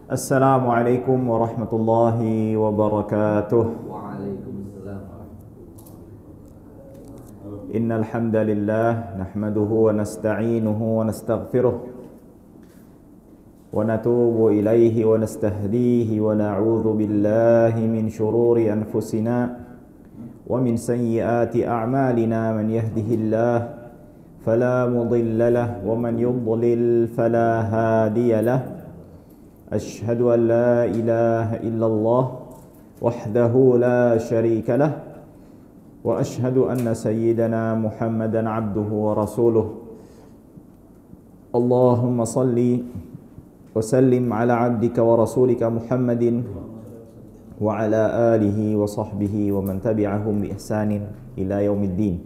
Assalamualaikum warahmatullahi wabarakatuh. Waalaikumsalam. Innal hamdalillah nahmaduhu wa nasta'inuhu wa nastaghfiruh wa natubu ilaihi wa nastahdihi wa na'udzu billahi min shururi anfusina wa min sayyiati a'malina. Man yahdihillahu fala mudilla lahu wa man yudlil fala hadiya lahu. Ashhadu an la ilaha illallah wahdahu la syarika lah wa ashhadu anna sayyidana Muhammadan abduhu wa rasuluh. Allahumma salli wa sallim ala abdika wa rasulika Muhammadin wa ala alihi wa sahbihi wa man tabi'ahum bi ihsanin ila yaumiddin.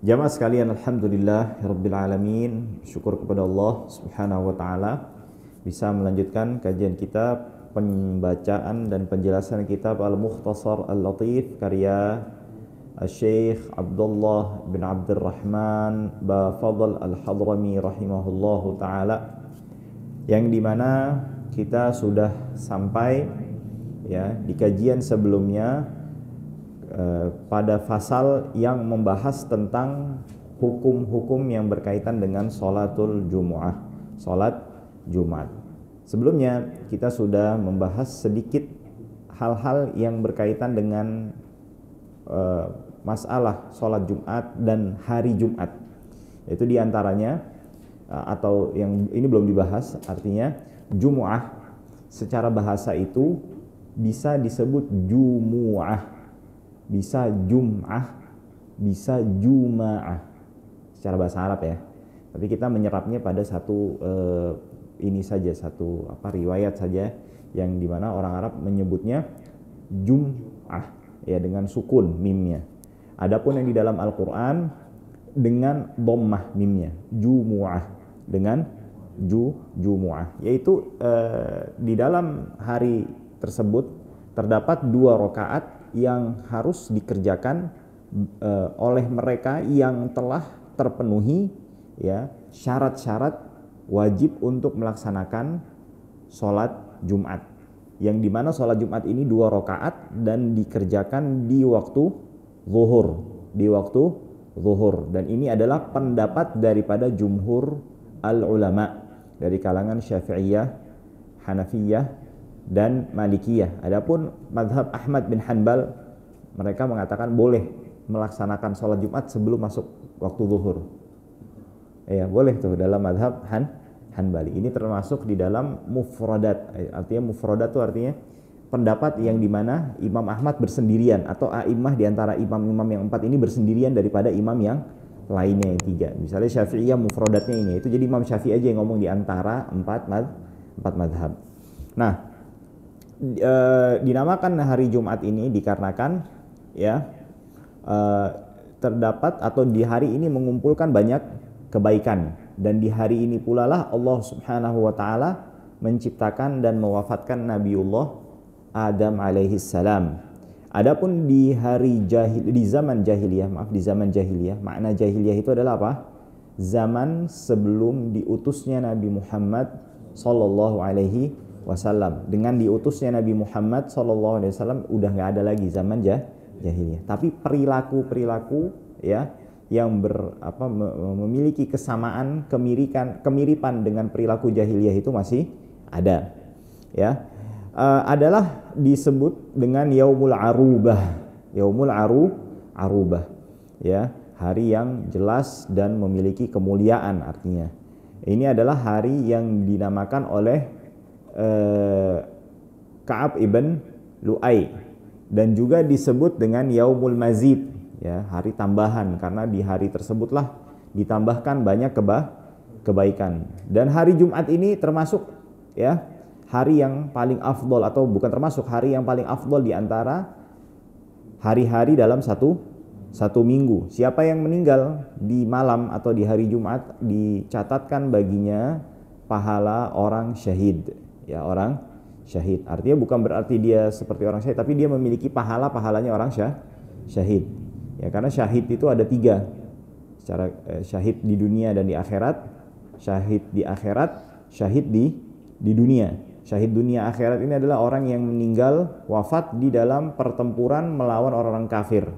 Jamaah sekalian, alhamdulillah rabbil alamin, syukur kepada Allah Subhanahu wa taala bisa melanjutkan kajian kitab, pembacaan dan penjelasan kitab Al-Mukhtasar Al-Latif karya Syekh Abdullah bin Abdurrahman Bafadl Al-Hadrami rahimahullahu taala, yang dimana kita sudah sampai ya di kajian sebelumnya pada fasal yang membahas tentang hukum-hukum yang berkaitan dengan sholatul Jumu'ah, sholat Jumat. Sebelumnya kita sudah membahas sedikit hal-hal yang berkaitan dengan masalah sholat Jumat dan hari Jumat. Itu diantaranya atau yang ini belum dibahas, artinya Jumu'ah secara bahasa itu bisa disebut Jumu'ah, bisa Jum'ah, bisa Juma'ah secara bahasa Arab ya. Tapi kita menyerapnya pada satu ini saja, satu riwayat saja, yang dimana orang Arab menyebutnya Jum'ah ya dengan sukun mimnya. Adapun yang di dalam Al-Quran dengan dhammah mimnya, Jumu'ah dengan Jumu'ah, yaitu di dalam hari tersebut terdapat 2 rakaat yang harus dikerjakan oleh mereka yang telah terpenuhi ya syarat-syarat wajib untuk melaksanakan sholat Jumat, yang dimana sholat Jumat ini 2 rakaat dan dikerjakan di waktu zuhur, dan ini adalah pendapat daripada jumhur al-ulama dari kalangan Syafi'iyah, Hanafiyah dan Malikiyah. Adapun mazhab Ahmad bin Hanbal, mereka mengatakan boleh melaksanakan sholat Jumat sebelum masuk waktu zuhur. Ya, boleh tuh dalam mazhab Hanbali. Ini termasuk di dalam mufradat. Artinya mufradat itu artinya pendapat yang dimana Imam Ahmad bersendirian, atau a'immah di antara imam-imam yang 4 ini bersendirian daripada imam yang lainnya yang 3. Misalnya Syafi'iyah mufradatnya ini, itu jadi Imam Syafi'i aja yang ngomong di antara 4 mazhab. Nah, dinamakan hari Jumat ini dikarenakan ya terdapat atau di hari ini mengumpulkan banyak kebaikan, dan di hari ini pula lah Allah Subhanahu wa taala menciptakan dan mewafatkan Nabiullah Adam alaihi salam. Adapun di zaman jahiliyah, makna jahiliyah itu adalah apa? Zaman sebelum diutusnya Nabi Muhammad sallallahu alaihi wasallam. Dengan diutusnya Nabi Muhammad sallallahu alaihi wasallam udah enggak ada lagi zaman jahiliyah. Tapi perilaku ya yang memiliki kesamaan, kemiripan dengan perilaku jahiliyah itu masih ada ya. Adalah disebut dengan Yaumul Arubah ya, hari yang jelas dan memiliki kemuliaan. Artinya ini adalah hari yang dinamakan oleh Ka'ab ibn Lu'ay, dan juga disebut dengan Yaumul Mazid ya, hari tambahan, karena di hari tersebutlah ditambahkan banyak kebaikan. Dan hari Jumat ini termasuk ya hari yang paling afdol, atau bukan termasuk, hari yang paling afdol di antara hari-hari dalam satu minggu. Siapa yang meninggal di malam atau di hari Jumat dicatatkan baginya pahala orang syahid ya, orang syahid. Artinya bukan berarti dia seperti orang syahid, tapi dia memiliki pahalanya orang syahid. Ya, karena syahid itu ada 3. Secara syahid di dunia dan di akhirat, syahid di akhirat, syahid di di dunia. Syahid dunia akhirat ini adalah orang yang meninggal wafat di dalam pertempuran melawan orang-orang kafir.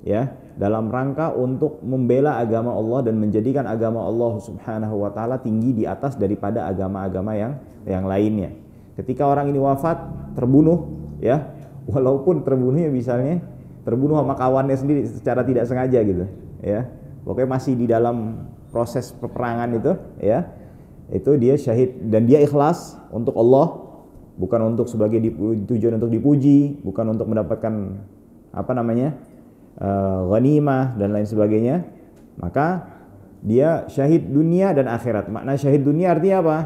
Ya, dalam rangka untuk membela agama Allah dan menjadikan agama Allah Subhanahu wa taala tinggi di atas daripada agama-agama yang lainnya. Ketika orang ini wafat, terbunuh, ya, walaupun terbunuhnya misalnya terbunuh sama kawannya sendiri secara tidak sengaja gitu, ya. Pokoknya masih di dalam proses peperangan itu, ya. Itu dia syahid dan dia ikhlas untuk Allah, bukan untuk sebagai tujuan untuk dipuji, bukan untuk mendapatkan ghanimah dan lain sebagainya. Maka dia syahid dunia dan akhirat. Makna syahid dunia artinya apa?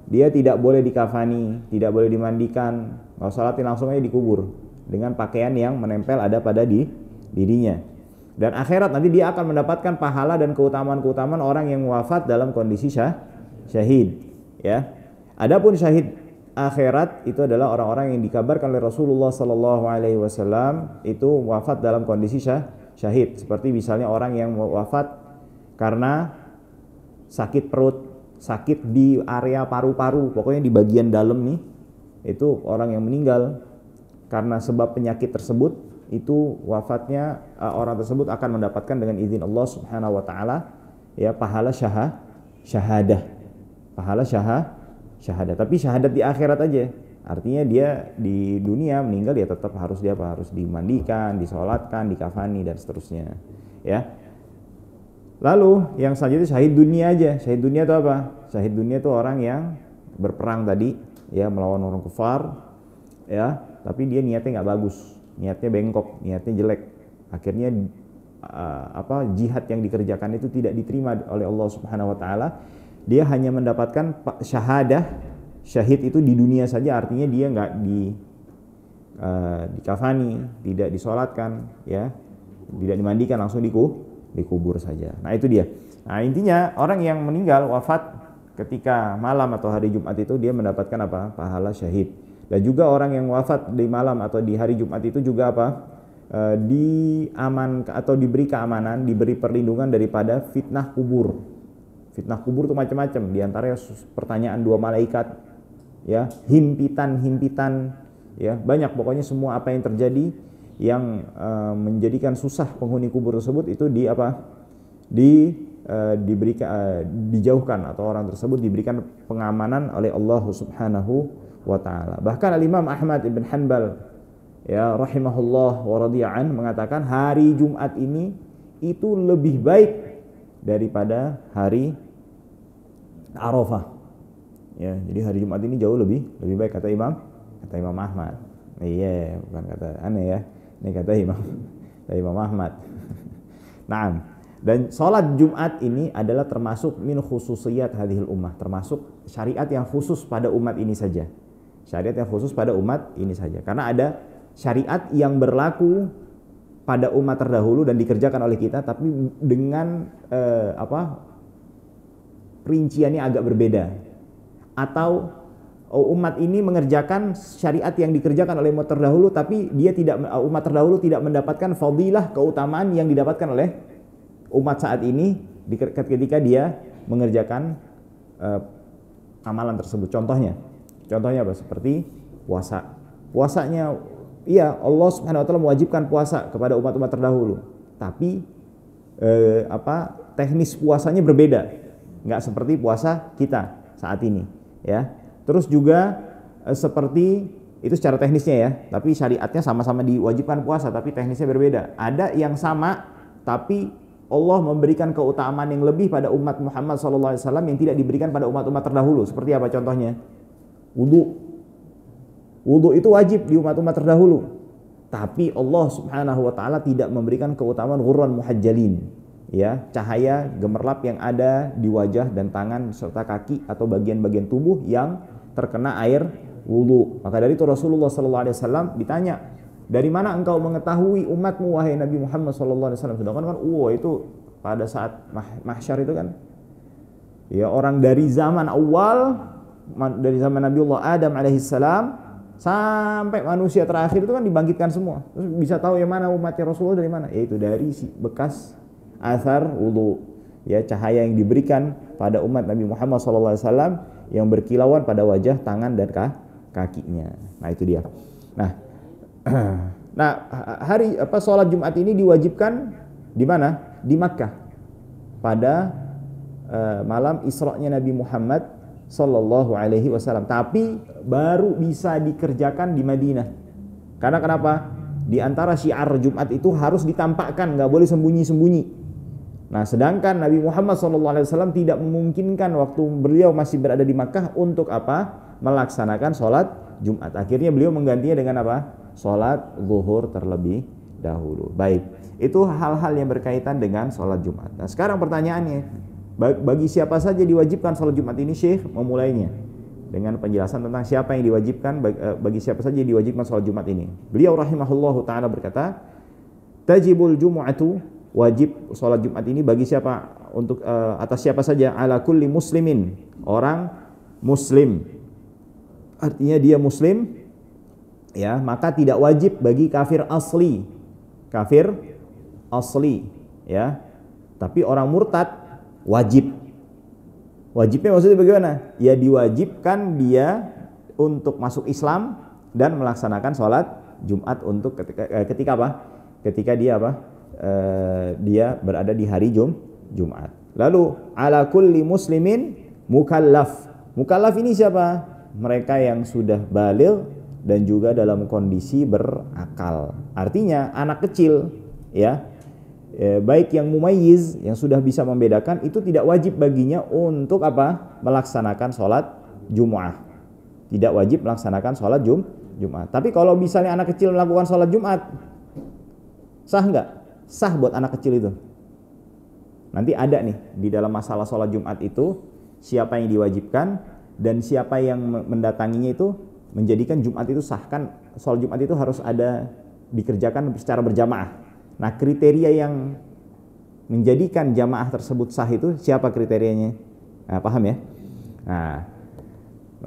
Dia tidak boleh dikafani, tidak boleh dimandikan, nggak sholatin, langsung aja dikubur dengan pakaian yang menempel ada pada dirinya. Dan akhirat nanti dia akan mendapatkan pahala dan keutamaan-keutamaan orang yang wafat dalam kondisi syahid, ya. Adapun syahid akhirat itu adalah orang-orang yang dikabarkan oleh Rasulullah sallallahu alaihi wasallam itu wafat dalam kondisi syahid, seperti misalnya orang yang wafat karena sakit perut, sakit di area paru-paru, pokoknya di bagian dalam nih. Itu orang yang meninggal karena sebab penyakit tersebut, itu wafatnya orang tersebut akan mendapatkan dengan izin Allah Subhanahu wa taala, ya, pahala syahadah. Pahala syahadat, tapi syahadat di akhirat aja. Artinya dia di dunia meninggal ya tetap harus dimandikan, disolatkan, dikafani dan seterusnya, ya. Lalu yang selanjutnya syahid dunia aja. Syahid dunia itu apa? Syahid dunia itu orang yang berperang tadi, ya, melawan orang kufar, ya, tapi dia niatnya nggak bagus, niatnya bengkok, niatnya jelek. Akhirnya jihad yang dikerjakan itu tidak diterima oleh Allah Subhanahu wa taala. Dia hanya mendapatkan syahadah, syahid itu di dunia saja, artinya dia nggak dikafani, tidak disolatkan, ya, tidak dimandikan, langsung dikubur saja. Nah itu dia. Nah intinya orang yang meninggal wafat ketika malam atau hari Jumat itu dia mendapatkan apa? Pahala syahid. Dan juga orang yang wafat di malam atau di hari Jumat itu juga apa? Diaman atau diberi keamanan, diberi perlindungan daripada fitnah kubur. Fitnah kubur itu macam-macam, di antaranya pertanyaan dua malaikat, ya, himpitan, ya, banyak pokoknya semua apa yang terjadi yang menjadikan susah penghuni kubur tersebut itu dijauhkan atau orang tersebut diberikan pengamanan oleh Allah Subhanahu wa taala. Bahkan Al-Imam Ahmad ibn Hanbal, ya, rahimahullah wa radiya'an, mengatakan hari Jumat ini itu lebih baik daripada hari Arafah, ya. Jadi hari Jumat ini jauh lebih baik kata Imam Ahmad. Iya, bukan kata aneh, ya. Ini kata Imam Ahmad. Nah, dan sholat Jumat ini adalah termasuk min khususiyat hadhil ummah, termasuk syariat yang khusus pada umat ini saja. Syariat yang khusus pada umat ini saja. Karena ada syariat yang berlaku pada umat terdahulu dan dikerjakan oleh kita, tapi dengan rinciannya agak berbeda. Atau umat ini mengerjakan syariat yang dikerjakan oleh umat terdahulu, tapi umat terdahulu tidak mendapatkan fadilah, keutamaan yang didapatkan oleh umat saat ini ketika dia mengerjakan amalan tersebut. Contohnya apa? Seperti puasa. Puasanya, iya, Allah Subhanahu wa taala mewajibkan puasa kepada umat-umat terdahulu, tapi teknis puasanya berbeda. Nggak seperti puasa kita saat ini, ya. Terus juga seperti itu secara teknisnya, ya, tapi syariatnya sama-sama diwajibkan puasa, tapi teknisnya berbeda. Ada yang sama, tapi Allah memberikan keutamaan yang lebih pada umat Muhammad SAW yang tidak diberikan pada umat-umat terdahulu. Seperti apa contohnya? Wudu itu wajib di umat-umat terdahulu, tapi Allah Subhanahu wa taala tidak memberikan keutamaan ghurran muhajjalin, ya, cahaya gemerlap yang ada di wajah dan tangan serta kaki atau bagian-bagian tubuh yang terkena air wudu. Maka dari itu Rasulullah SAW ditanya, dari mana engkau mengetahui umatmu wahai Nabi Muhammad SAW? Sedangkan kan itu pada saat mahsyar itu kan, ya, orang dari zaman awal, dari zaman Nabiullah Adam alaihissalam sampai manusia terakhir itu kan dibangkitkan semua. Terus bisa tahu yang mana umatnya Rasulullah dari mana? Yaitu dari bekas athar wudu, ya, cahaya yang diberikan pada umat Nabi Muhammad SAW yang berkilauan pada wajah, tangan dan kakinya. Nah, itu dia. Nah, hari sholat Jumat ini diwajibkan di mana? Di Makkah pada malam Isra-nya Nabi Muhammad sallallahu alaihi wasallam. Tapi baru bisa dikerjakan di Madinah. Karena kenapa? Di antara syiar Jumat itu harus ditampakkan, nggak boleh sembunyi-sembunyi. Nah, sedangkan Nabi Muhammad SAW tidak memungkinkan waktu beliau masih berada di Makkah untuk apa? Melaksanakan sholat Jumat. Akhirnya beliau menggantinya dengan apa? Sholat zuhur terlebih dahulu. Baik, itu hal-hal yang berkaitan dengan sholat Jumat. Nah, sekarang pertanyaannya, bagi siapa saja diwajibkan sholat Jumat ini? Syekh memulainya dengan penjelasan tentang siapa yang diwajibkan, bagi siapa saja yang diwajibkan sholat Jumat ini. Beliau rahimahullahu ta'ala berkata, tajibul jumu'atu, wajib sholat Jumat ini bagi siapa, untuk atas siapa saja, ala kulli muslimin, orang muslim, artinya dia muslim, ya, maka tidak wajib bagi kafir asli, ya, tapi orang murtad wajib. Wajibnya maksudnya bagaimana? Ya, diwajibkan dia untuk masuk Islam dan melaksanakan sholat Jumat untuk ketika apa? Ketika dia apa? Dia berada di hari Jumat. Lalu ala kulli muslimin mukallaf. Mukallaf ini siapa? Mereka yang sudah baligh dan juga dalam kondisi berakal. Artinya anak kecil, ya. Baik yang mumayyiz, yang sudah bisa membedakan, itu tidak wajib baginya untuk apa? Melaksanakan sholat Jum'ah. Tidak wajib melaksanakan sholat Jum'ah. Tapi kalau misalnya anak kecil melakukan sholat Jumat, sah nggak? Sah buat anak kecil itu. Nanti ada nih di dalam masalah sholat Jumat itu, siapa yang diwajibkan dan siapa yang mendatanginya itu menjadikan Jumat itu sah. Kan sholat Jumat itu harus ada dikerjakan secara berjamaah. Nah, kriteria yang menjadikan jamaah tersebut sah itu siapa kriterianya? Nah, paham ya? Nah,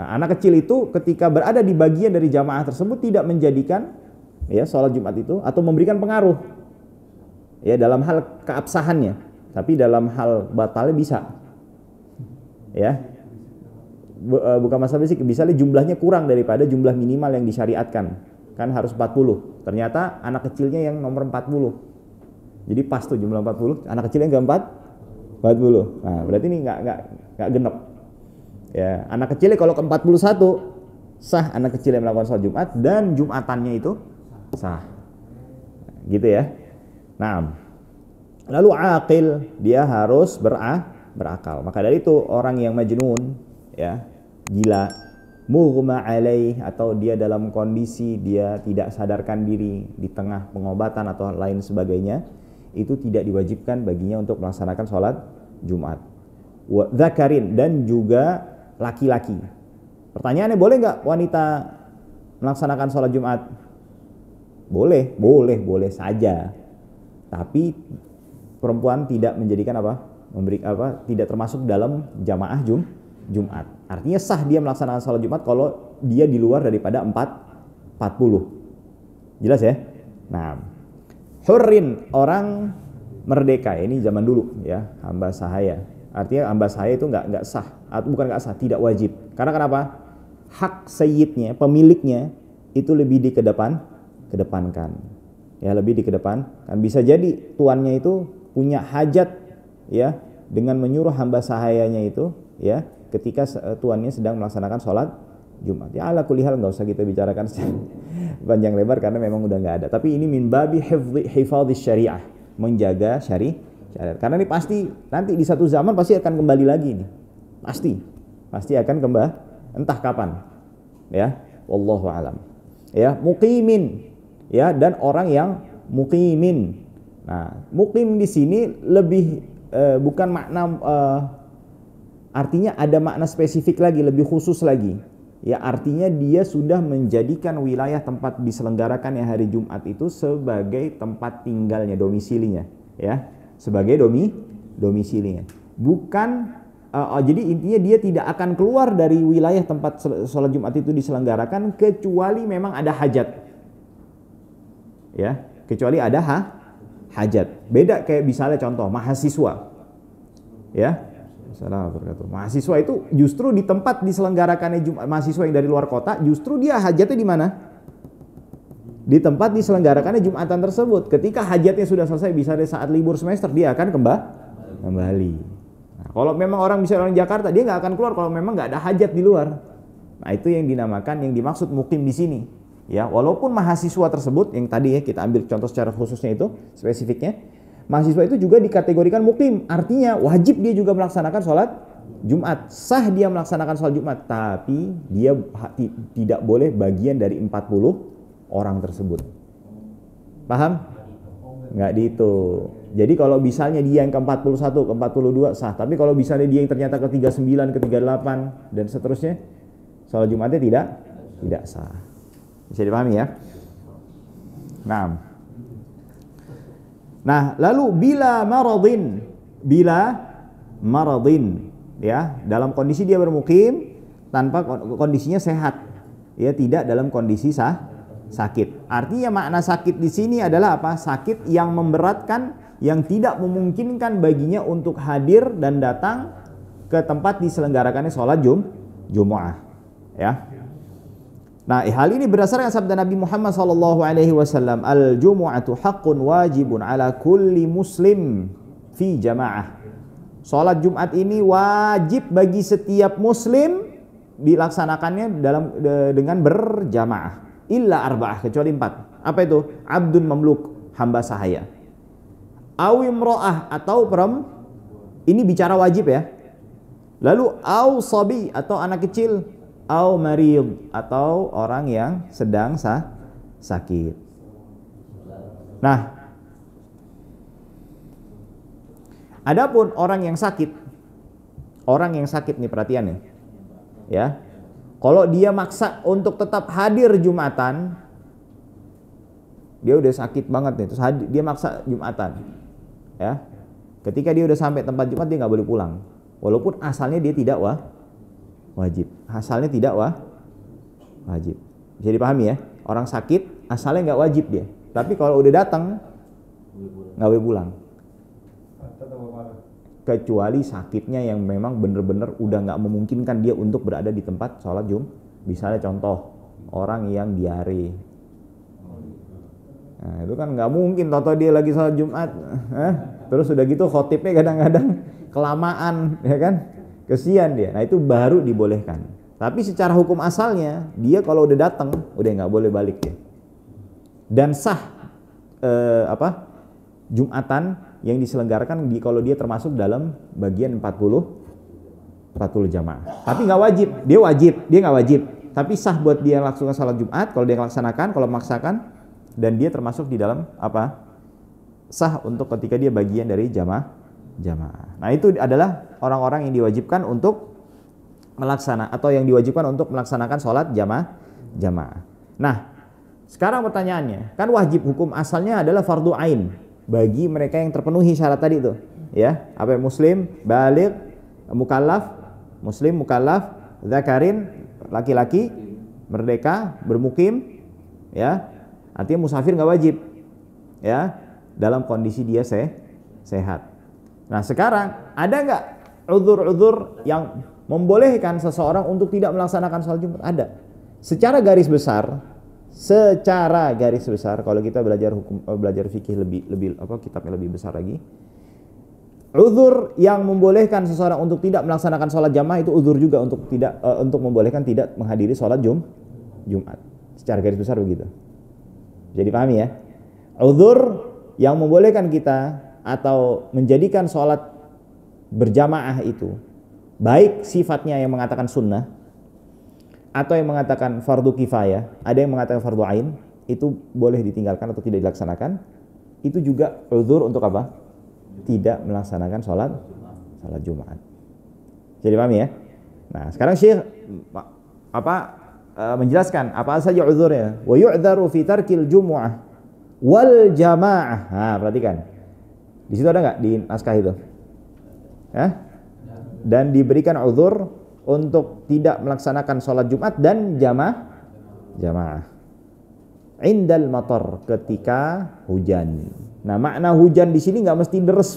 anak kecil itu ketika berada di bagian dari jamaah tersebut tidak menjadikan ya sholat Jumat itu atau memberikan pengaruh ya dalam hal keabsahannya, tapi dalam hal batalnya bisa. Ya. Bukan masalah fisik, misalnya jumlahnya kurang daripada jumlah minimal yang disyariatkan. Kan harus 40. Ternyata anak kecilnya yang nomor 40. Jadi pas tuh jumlah 40, anak kecilnya enggak 40. Nah, berarti ini enggak genep. Ya, anak kecilnya kalau ke 41 sah anak kecil yang melakukan sholat Jumat dan Jumatannya itu sah. Gitu ya. Nah, lalu aqil, dia harus berakal. Maka dari itu orang yang majnun, ya, gila, mughma alaih, atau dia dalam kondisi dia tidak sadarkan diri di tengah pengobatan atau lain sebagainya, itu tidak diwajibkan baginya untuk melaksanakan sholat Jumat. Wa dzakarin, dan juga laki-laki. Pertanyaannya, boleh nggak wanita melaksanakan sholat Jumat? Boleh saja. Tapi perempuan tidak menjadikan tidak termasuk dalam jamaah Jumat. Artinya sah dia melaksanakan sholat Jumat kalau dia di luar daripada 40. Jelas ya? Nah, hurrin, orang merdeka, ini zaman dulu ya, hamba sahaya. Artinya hamba sahaya itu nggak sah, atau bukan nggak sah, tidak wajib. Karena kenapa? Hak sayyidnya, pemiliknya itu lebih dikedepankan. Ya, lebih dikedepankan. Bisa jadi tuannya itu punya hajat ya dengan menyuruh hamba sahayanya itu ya ketika tuannya sedang melaksanakan sholat Jumat. Ya, ala kulli hal nggak usah kita bicarakan panjang lebar karena memang udah nggak ada. Tapi ini min babi hifadhis syariah, menjaga syariat. Karena ini pasti nanti di satu zaman pasti akan kembali lagi nih. Pasti akan kembali entah kapan. Ya, wallahu alam. Ya, muqimin, ya, dan orang yang muqimin. Nah, muqim di sini lebih bukan makna artinya ada makna spesifik lagi, lebih khusus lagi. Ya, artinya dia sudah menjadikan wilayah tempat diselenggarakannya hari Jumat itu sebagai tempat tinggalnya, domisilinya, ya, sebagai domisilinya. Bukan jadi intinya dia tidak akan keluar dari wilayah tempat sholat Jumat itu diselenggarakan kecuali memang ada hajat. Ya, kecuali ada hajat. Beda kayak misalnya contoh mahasiswa. Ya. Assalamualaikum. Mahasiswa itu justru di tempat diselenggarakannya Jumat, mahasiswa yang dari luar kota, justru dia hajatnya di mana? Di tempat diselenggarakannya Jumatan tersebut. Ketika hajatnya sudah selesai, bisa di saat libur semester, dia akan kembali. Nah, kalau memang orang bisa orang Jakarta, dia nggak akan keluar kalau memang nggak ada hajat di luar. Nah, itu yang dinamakan, yang dimaksud mukim di sini. Ya, walaupun mahasiswa tersebut yang tadi ya kita ambil contoh secara khususnya itu spesifiknya, mahasiswa itu juga dikategorikan mukim. Artinya wajib dia juga melaksanakan sholat Jumat. Sah dia melaksanakan sholat Jumat, tapi dia tidak boleh bagian dari 40 orang tersebut. Paham? Nggak dihitung. Jadi kalau misalnya dia yang ke-41, ke-42 sah. Tapi kalau misalnya dia yang ternyata ke-39, ke-38 dan seterusnya, sholat Jumatnya tidak sah. Bisa dipahami ya? Nah, lalu bila maradin ya, dalam kondisi dia bermukim tanpa kondisinya sehat. Ya, tidak dalam kondisi sakit. Artinya makna sakit di sini adalah apa? Sakit yang memberatkan, yang tidak memungkinkan baginya untuk hadir dan datang ke tempat diselenggarakannya sholat Jumu'ah. Ya. Nah, hal ini berdasarkan sabda Nabi Muhammad SAW, al-jumu'atu haqqun wajibun ala kulli muslim fi jamaah. Sholat Jumat ini wajib bagi setiap muslim dilaksanakannya dengan berjamaah. Illa arba'ah, kecuali 4. Apa itu? Abdun mamluk, hamba sahaya. Awim ro'ah, atau ini bicara wajib ya. Lalu aw sabi, atau anak kecil. Aw marid, atau orang yang sedang sakit. Nah, adapun orang yang sakit nih perhatian nih. Ya. Kalau dia maksa untuk tetap hadir Jumatan, dia udah sakit banget nih, terus dia maksa Jumatan, ya. Ketika dia udah sampai tempat Jumat, dia nggak boleh pulang, walaupun asalnya dia tidak wajib. Asalnya tidak wajib. Bisa dipahami ya? Orang sakit asalnya nggak wajib dia, tapi kalau udah datang nggak boleh pulang. Kecuali sakitnya yang memang benar-benar udah nggak memungkinkan dia untuk berada di tempat sholat Misalnya contoh orang yang diare. Nah, itu kan nggak mungkin toto dia lagi sholat Jumat, terus udah gitu khotibnya kadang-kadang kelamaan, ya kan? Kesian dia. Nah, itu baru dibolehkan. Tapi secara hukum asalnya dia kalau udah datang udah nggak boleh balik dia. Dan sah Jumatan yang diselenggarakan kalau dia termasuk dalam bagian 40 jamaah. Tapi nggak wajib, dia nggak wajib. Tapi sah buat dia langsung salat Jumat kalau dia laksanakan, kalau memaksakan, dan dia termasuk di dalam sah untuk ketika dia bagian dari jamaah. Nah, itu adalah orang-orang yang diwajibkan untuk yang diwajibkan untuk melaksanakan sholat jamaah. Nah, sekarang pertanyaannya, kan wajib hukum asalnya adalah fardu ain bagi mereka yang terpenuhi syarat tadi itu, ya. Apa? Muslim, baligh, muslim mukallaf, zakarin, laki-laki, merdeka, bermukim, ya. Artinya musafir nggak wajib, ya, dalam kondisi dia sehat. Nah, sekarang ada nggak uzur-uzur yang membolehkan seseorang untuk tidak melaksanakan sholat Jumat? Ada. Secara garis besar kalau kita belajar fikih lebih kitabnya lebih besar lagi. Uzur yang membolehkan seseorang untuk tidak melaksanakan sholat jamaah itu uzur juga untuk membolehkan tidak menghadiri sholat Jumat. Secara garis besar begitu. Jadi pahami ya. Uzur yang membolehkan kita atau menjadikan sholat berjamaah itu baik sifatnya yang mengatakan sunnah atau yang mengatakan fardu kifayah, ada yang mengatakan fardu ain, itu boleh ditinggalkan atau tidak dilaksanakan. Itu juga uzur untuk apa? Tidak melaksanakan sholat Jumat. Jadi pahami ya? Nah, sekarang Syekh menjelaskan apa saja uzurnya. Wa yu'dzaru fi tarkil jumu'ah wal jamaah. Nah, perhatikan. Di situ ada enggak di naskah itu? Dan diberikan uzur untuk tidak melaksanakan sholat Jumat dan jamaah. Indal matar, ketika hujan. Nah, makna hujan di sini nggak mesti deres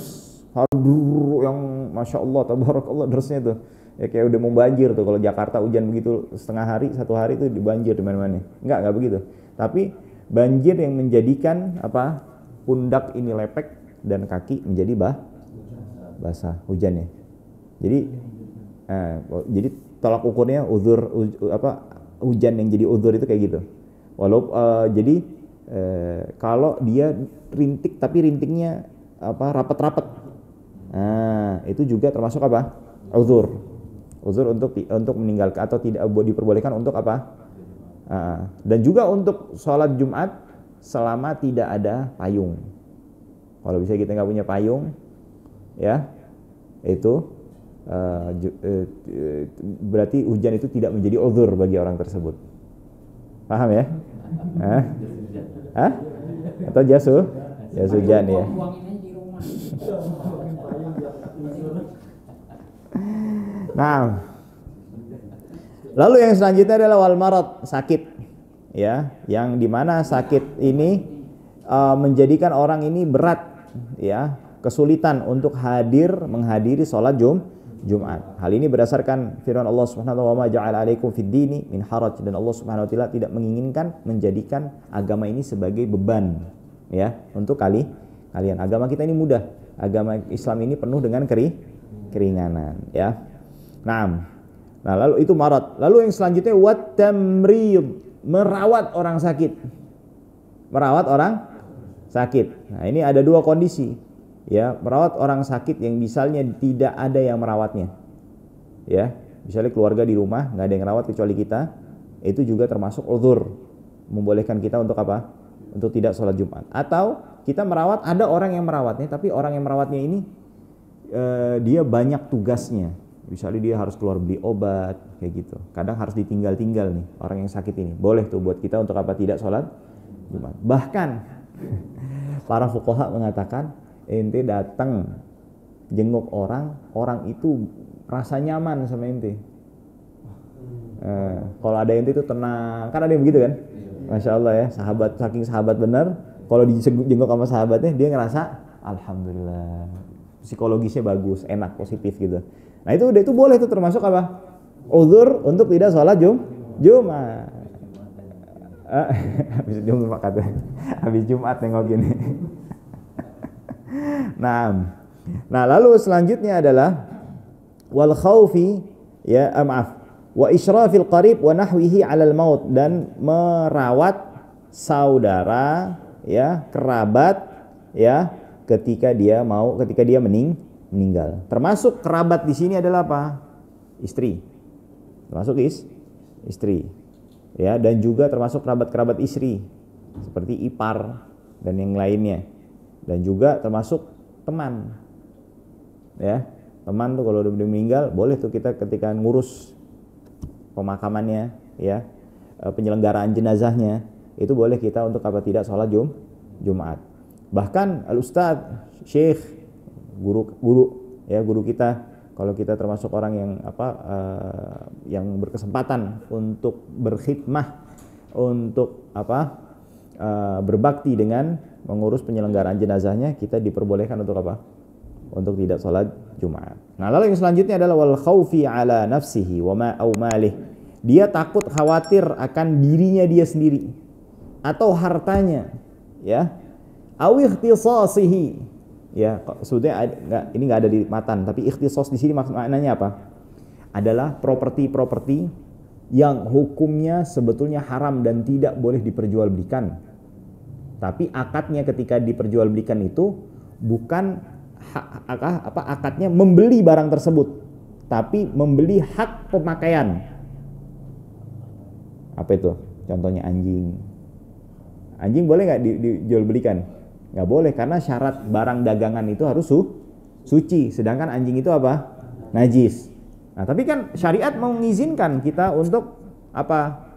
Aduh, yang masya Allah, tabarakallah derasnya tuh. Ya kayak udah mau banjir tuh kalau Jakarta hujan begitu setengah hari, satu hari itu dibanjir di mana-mana. Enggak begitu. Tapi banjir yang menjadikan apa? Pundak ini lepek dan kaki menjadi basah hujannya. Jadi tolak ukurnya hujan yang jadi uzur itu kayak gitu. Kalau dia rintik tapi rintiknya rapat-rapat. Nah, itu juga termasuk apa? Uzur untuk meninggalkan atau tidak diperbolehkan untuk apa? Dan juga untuk sholat Jumat selama tidak ada payung. Kalau bisa kita nggak punya payung, ya itu berarti hujan itu tidak menjadi uzur bagi orang tersebut. Paham ya? Atau jas hujan ya? Nah, lalu yang selanjutnya adalah wal marad, sakit, ya, yang dimana sakit ini menjadikan orang ini berat, ya, kesulitan untuk menghadiri sholat Jumat. Hal ini berdasarkan firman Allah Subhanahu wa taala, ja'ala 'alaikum fid dini min haraj, dan Allah Subhanahu wa taala tidak menginginkan menjadikan agama ini sebagai beban, ya, untuk kalian. Agama kita ini mudah. Agama Islam ini penuh dengan keringanan, ya. Nah, lalu itu marad. Lalu yang selanjutnya wat tamrid, merawat orang sakit. Nah, ini ada dua kondisi. Ya, merawat orang sakit yang misalnya tidak ada yang merawatnya. Ya, misalnya keluarga di rumah nggak ada yang merawat kecuali kita, itu juga termasuk uzur, membolehkan kita untuk apa? Untuk tidak sholat Jumat. Atau kita merawat, ada orang yang merawatnya, tapi orang yang merawatnya ini dia banyak tugasnya. Misalnya dia harus keluar beli obat, kayak gitu. Kadang harus ditinggal-tinggal nih orang yang sakit ini. Boleh tuh buat kita untuk apa? Tidak sholat Jumat. Bahkan para fuqaha mengatakan, ente datang jenguk orang itu rasa nyaman sama ente. Kalau ada ente itu tenang. Kan ada yang begitu kan? Masya Allah ya, saking sahabat benar. Kalau dijenguk sama sahabatnya, dia ngerasa alhamdulillah, psikologisnya bagus, enak, positif gitu. Nah itu boleh tuh, termasuk apa? Uzur untuk tidak sholat Jumat. Habis Jumat katanya. Habis Jumat nengok gini. Nah, lalu selanjutnya adalah wal khaufi, ya, wa isyrafil qarib wa nahwihi 'alal maut, dan merawat saudara, ya, kerabat, ya, ketika dia meninggal. Termasuk kerabat di sini adalah apa? Istri. Termasuk istri. Ya, dan juga termasuk kerabat istri seperti ipar dan yang lainnya. Dan juga termasuk teman. Ya, teman tuh kalau udah meninggal boleh tuh kita ketika ngurus pemakamannya, ya, penyelenggaraan jenazahnya, itu boleh kita untuk apa? Tidak sholat Jumat. Bahkan al-ustadz, syekh, guru kita, kalau kita termasuk orang yang yang berkesempatan untuk berkhidmah, untuk berbakti dengan mengurus penyelenggaraan jenazahnya, kita diperbolehkan untuk apa? Untuk tidak sholat Jumat. Nah, lalu yang selanjutnya adalah wal khaufi ala nafsihi wa malih. Dia takut, khawatir akan dirinya dia sendiri atau hartanya, ya. Aw ikhtisasihi, ya, sebetulnya ini nggak ada di matan, tapi ikhtisas di sini maknanya apa? Adalah properti yang hukumnya sebetulnya haram dan tidak boleh diperjualbelikan. Tapi akadnya ketika diperjualbelikan itu bukan akadnya membeli barang tersebut, tapi membeli hak pemakaian. Apa itu? Contohnya anjing. Anjing boleh nggak dijual belikan? Nggak boleh, karena syarat barang dagangan itu harus suci, sedangkan anjing itu apa? Najis. Nah, tapi kan syariat mengizinkan kita untuk apa?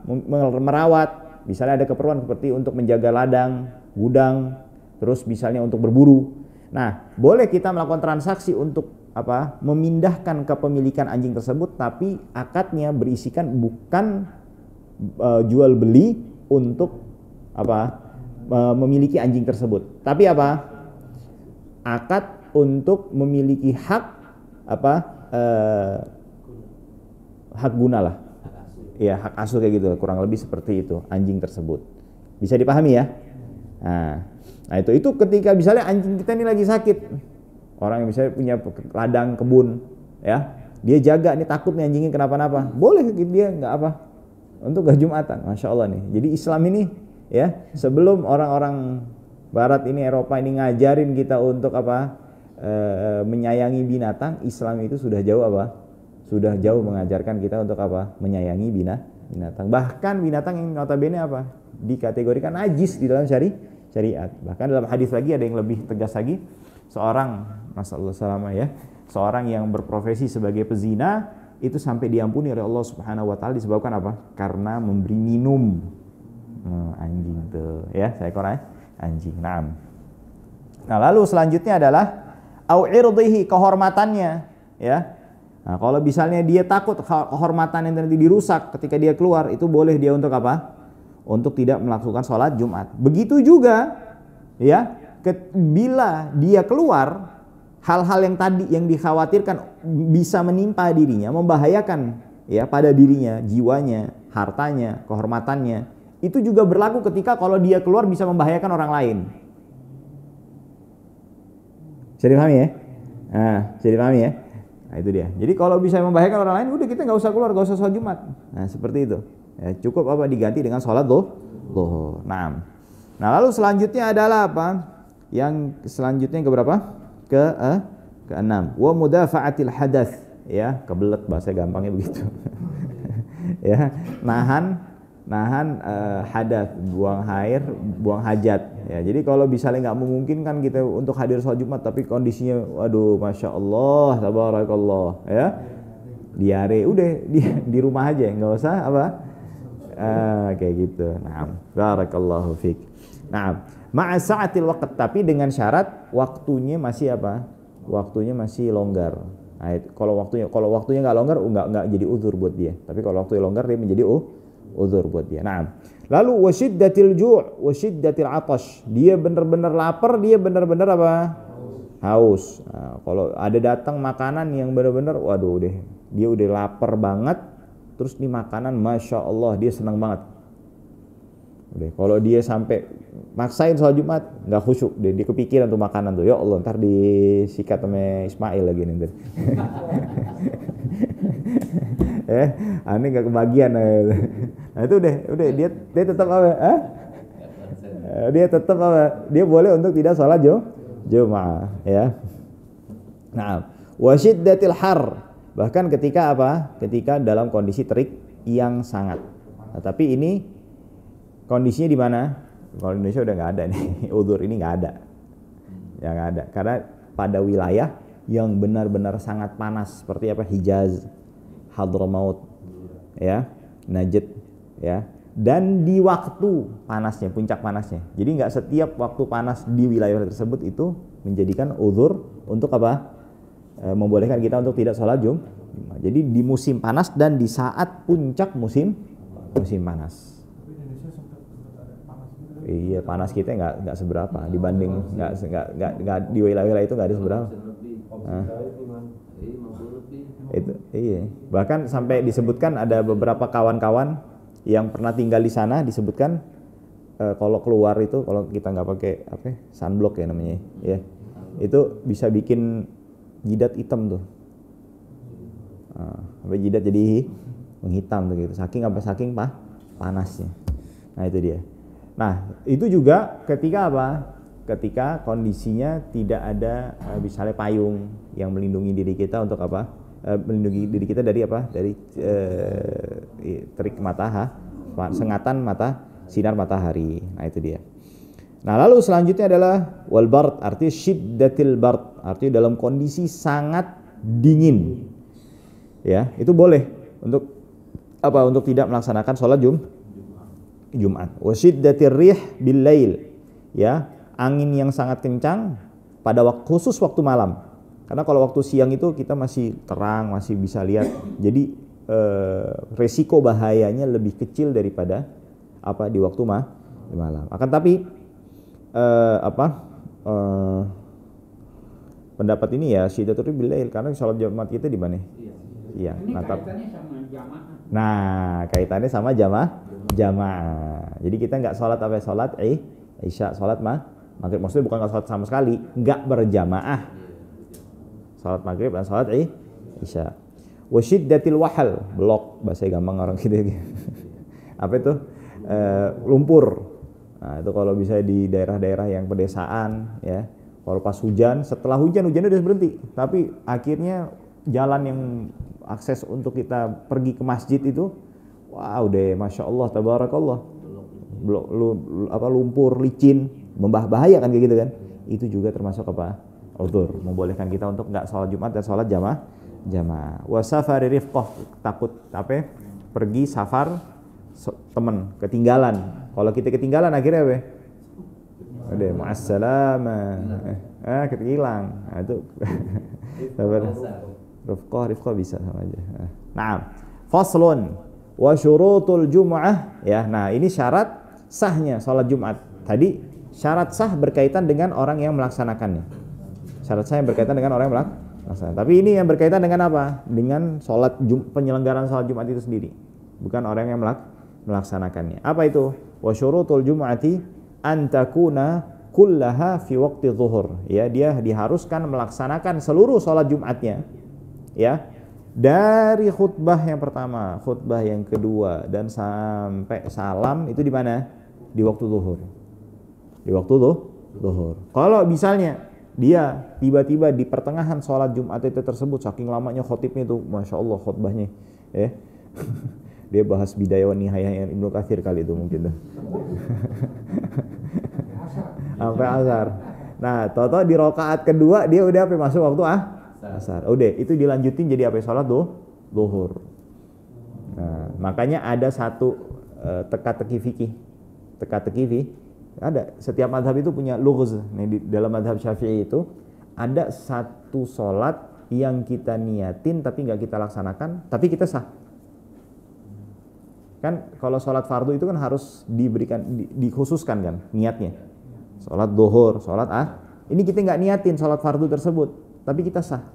Merawat. Misalnya ada keperluan seperti untuk menjaga ladang, gudang, terus misalnya untuk berburu. Nah, boleh kita melakukan transaksi untuk apa? Memindahkan kepemilikan anjing tersebut, tapi akadnya berisikan bukan jual beli untuk apa? Memiliki anjing tersebut. Tapi apa? Akad untuk memiliki hak apa hak guna lah. Ya, hak asuh kayak gitu, kurang lebih seperti itu anjing tersebut. Bisa dipahami ya? Nah itu ketika misalnya anjing kita ini lagi sakit, orang yang misalnya punya ladang kebun, ya, dia jaga nih takut nih anjingnya kenapa-napa, boleh dia nggak apa, untuk gak Jumatan, masya Allah nih. Jadi Islam ini ya sebelum orang-orang Barat ini Eropa ini ngajarin kita untuk apa menyayangi binatang, Islam itu sudah jauh apa? Sudah jauh mengajarkan kita untuk apa? Menyayangi binatang. Bahkan binatang yang notabene apa? Dikategorikan najis di dalam syariat. Bahkan dalam hadis lagi ada yang lebih tegas lagi. Seorang, masallah salama ya, seorang yang berprofesi sebagai pezina itu sampai diampuni oleh Allah Subhanahu wa taala disebabkan apa? Karena memberi minum anjing tuh ya, saya korang anjing. Naam. Nah, lalu selanjutnya adalah au irdihi, kehormatannya ya. Nah, kalau misalnya dia takut kehormatan yang nanti dirusak ketika dia keluar, itu boleh dia untuk apa? Untuk tidak melakukan sholat Jumat. Begitu juga ya, bila dia keluar, hal-hal yang tadi yang dikhawatirkan bisa menimpa dirinya, membahayakan ya pada dirinya, jiwanya, hartanya, kehormatannya, itu juga berlaku ketika kalau dia keluar bisa membahayakan orang lain. Bisa dipahami ya? Bisa dipahami ya? Nah itu dia. Jadi kalau bisa membahayakan orang lain, udah kita nggak usah keluar, nggak usah sholat Jumat. Nah seperti itu. Ya, cukup apa diganti dengan sholat zuhur. Nah lalu selanjutnya adalah apa? Yang selanjutnya ke berapa? Ke-6. Wa mudafa'atil hadath. Ya, kebelet bahasa gampangnya begitu. Ya, nahan hadas, buang air, buang hajat. Ya, jadi kalau misalnya nggak memungkinkan kita untuk hadir sholat Jumat, tapi kondisinya, waduh, masya Allah, tabarakallah, ya, diare, udah di rumah aja, nggak usah apa, kayak gitu. Nah, barakallahu fik. Nah, ma'asa'atil waqt, tapi dengan syarat waktunya masih apa? Waktunya masih longgar. Nah, kalau waktunya nggak longgar, nggak jadi uzur buat dia. Tapi kalau waktunya longgar, dia menjadi uzur buat dia. Nah, lalu wasyiddatil ju', wasyiddatil 'atash. Dia benar-benar lapar, dia benar-benar apa? Haus. Nah, kalau ada datang makanan yang benar-benar, waduh deh, dia udah lapar banget, terus nih makanan, masya Allah, dia senang banget. Udah, kalau dia sampai maksain sholat Jumat, nggak khusyuk, dia kepikiran tuh makanan tuh, ya Allah, ntar disikat sama Ismail lagi nih. Aneh nggak kebagian. Nah itu udah dia tetap apa? Dia tetap apa? Dia boleh untuk tidak sholat Jumat, ya. Nah, wasyiddatil har, bahkan ketika apa? Ketika dalam kondisi terik yang sangat. Nah, tapi ini kondisinya di mana? Kalau di Indonesia udah nggak ada nih, uzur ini nggak ada, ya nggak ada. Karena pada wilayah yang benar-benar sangat panas seperti apa? Hijaz, Hadramaut, ya, Najd, ya, dan di waktu panasnya, puncak panasnya. Jadi nggak setiap waktu panas di wilayah tersebut itu menjadikan uzur untuk apa? Membolehkan kita untuk tidak sholat Jumat. Jadi di musim panas dan di saat puncak musim panas. Iya, panas kita nggak seberapa dibanding nggak di wilayah itu nggak ada seberapa. Itu iya, bahkan sampai disebutkan ada beberapa kawan-kawan yang pernah tinggal di sana disebutkan kalau keluar itu, kalau kita nggak pakai apa sunblock ya namanya ya, itu bisa bikin jidat hitam tuh, sampai jidat jadi menghitam tuh gitu, saking panasnya. Nah itu dia. Nah itu juga ketika apa? Ketika kondisinya tidak ada misalnya payung yang melindungi diri kita untuk apa? Melindungi diri kita dari apa? Dari terik sengatan sinar matahari. Nah itu dia. Nah lalu selanjutnya adalah wal bard, artinya syiddatil bard, artinya dalam kondisi sangat dingin. Ya, itu boleh untuk apa? Untuk tidak melaksanakan sholat Jumat. Wa syiddatir rih bil lail. Ya, angin yang sangat kencang pada khusus waktu malam. Karena kalau waktu siang itu kita masih terang, masih bisa lihat. Jadi resiko bahayanya lebih kecil daripada apa di waktu malam. Akan tapi pendapat ini ya syiddatul bilail, karena sholat Jumat kita di mana? Iya. Ini Nah, kaitannya sama jamaah. nah, kaitannya sama jamaah. Jadi kita nggak sholat apa sholat isya, sholat maghrib. Maksudnya bukan nggak sholat sama sekali, nggak berjamaah. Sholat maghrib dan sholat isya. Wasyiddatil wahal, blok, bahasa gampang orang gitu. Apa itu? Lumpur. Nah, itu kalau bisa di daerah-daerah yang pedesaan ya. Kalau pas hujan, setelah hujannya udah berhenti. Tapi akhirnya jalan yang akses untuk kita pergi ke masjid itu, wow deh, masya Allah, tabarakallah, lumpur, licin, bahaya kan kayak gitu kan? Itu juga termasuk apa? Udzur, membolehkan kita untuk nggak sholat Jumat dan sholat jamaah. Wasafari rifqah, takut apa? Pergi safar teman ketinggalan. Kalau kita ketinggalan akhirnya apa? Udah ma'assalamah. Ketinggalan. Nah, itu Rifqah bisa sama aja. Nah, faslun wa syurutul jum'ah ya. Nah, ini syarat sahnya salat Jumat. Tadi syarat sah berkaitan dengan orang yang melaksanakannya. Syarat sah yang berkaitan dengan orang yang melaksanakan. Tapi ini yang berkaitan dengan apa? Dengan penyelenggaraan salat Jumat itu sendiri. Bukan orang yang melaksanakannya. Apa itu? Wa syurutul jum'ati an takuna kullaha fi waqti zuhur. Ya, dia diharuskan melaksanakan seluruh salat Jumatnya. Ya, dari khutbah yang pertama, khutbah yang kedua, dan sampai salam itu di mana? Di waktu zuhur. Di waktu zuhur. Kalau misalnya dia tiba-tiba di pertengahan sholat Jumat itu tersebut, saking lamanya khotibnya itu, masya Allah khutbahnya, ya, dia bahas bidayah wa nihayah Ibnu Katsir kali itu mungkin tuh. Sampai asar. Nah, toto di rakaat kedua dia udah masuk waktu asar. Udah, itu dilanjutin jadi apa? Salat zuhur. Nah, makanya ada satu teka-teki fikih. Ada, setiap mazhab itu punya lughz. Nah, di dalam mazhab Syafi'i itu ada satu salat yang kita niatin tapi nggak kita laksanakan, tapi kita sah. Kan kalau salat fardu itu kan harus diberikan dikhususkan kan niatnya. Salat zuhur, salat ini kita nggak niatin salat fardu tersebut, tapi kita sah.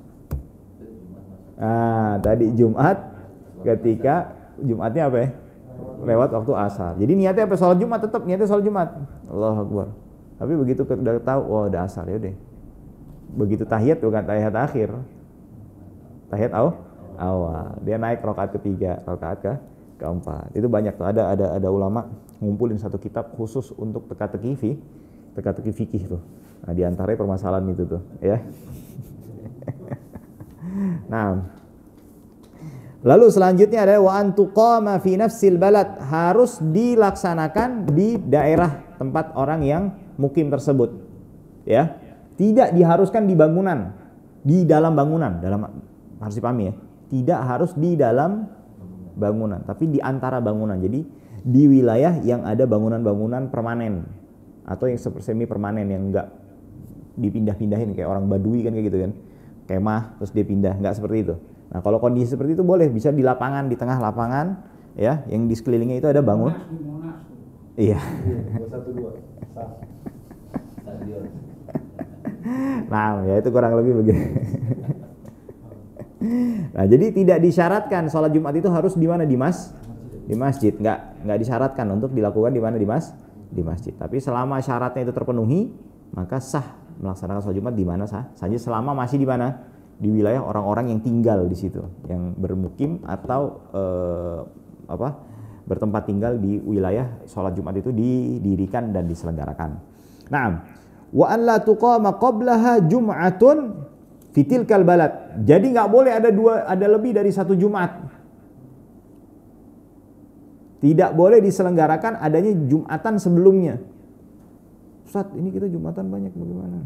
Nah, tadi Jumat ketika Jumatnya apa ya? Lewat waktu asar. Jadi niatnya apa? Salat Jumat, tetap niatnya salat Jumat. Allahu Akbar. Tapi begitu udah tahu, wah udah asar ya deh. Begitu tahiyat bukan tahiyat akhir. Tahiyat awal. Dia naik rakaat ketiga, rakaat keempat. Itu banyak tuh, ada ulama ngumpulin satu kitab khusus untuk teka-teki fikih tuh. Nah, di antaranya permasalahan itu tuh, ya. Nah, lalu selanjutnya adalah wa antuqama fi nafsil balad, harus dilaksanakan di daerah tempat orang yang mukim tersebut. Ya. Tidak diharuskan di bangunan, di dalam bangunan, harus dipahami ya. Tidak harus di dalam bangunan, tapi di antara bangunan. Jadi di wilayah yang ada bangunan-bangunan permanen atau yang semi permanen yang enggak dipindah-pindahin kayak orang Badui kan kayak gitu kan. Kemah terus dia pindah, enggak seperti itu. Nah, kalau kondisi seperti itu boleh, bisa di lapangan, di tengah lapangan ya, yang di sekelilingnya itu ada bangun. Iya. 212. Nah, ya itu kurang lebih begini. Nah, jadi tidak disyaratkan sholat Jumat itu harus di mana? Di masjid. Enggak disyaratkan untuk dilakukan di mana? Di masjid. Tapi selama syaratnya itu terpenuhi, maka sah melaksanakan sholat Jumat di mana saja selama masih di mana? Di wilayah orang-orang yang tinggal di situ, yang bermukim atau bertempat tinggal di wilayah sholat Jumat itu didirikan dan diselenggarakan. Nah, wa an la tuqama qablaha jum'atun fitilkal balad. Jadi nggak boleh ada lebih dari satu Jumat. Tidak boleh diselenggarakan adanya Jumatan sebelumnya. Ustaz, ini kita Jumatan banyak bagaimana?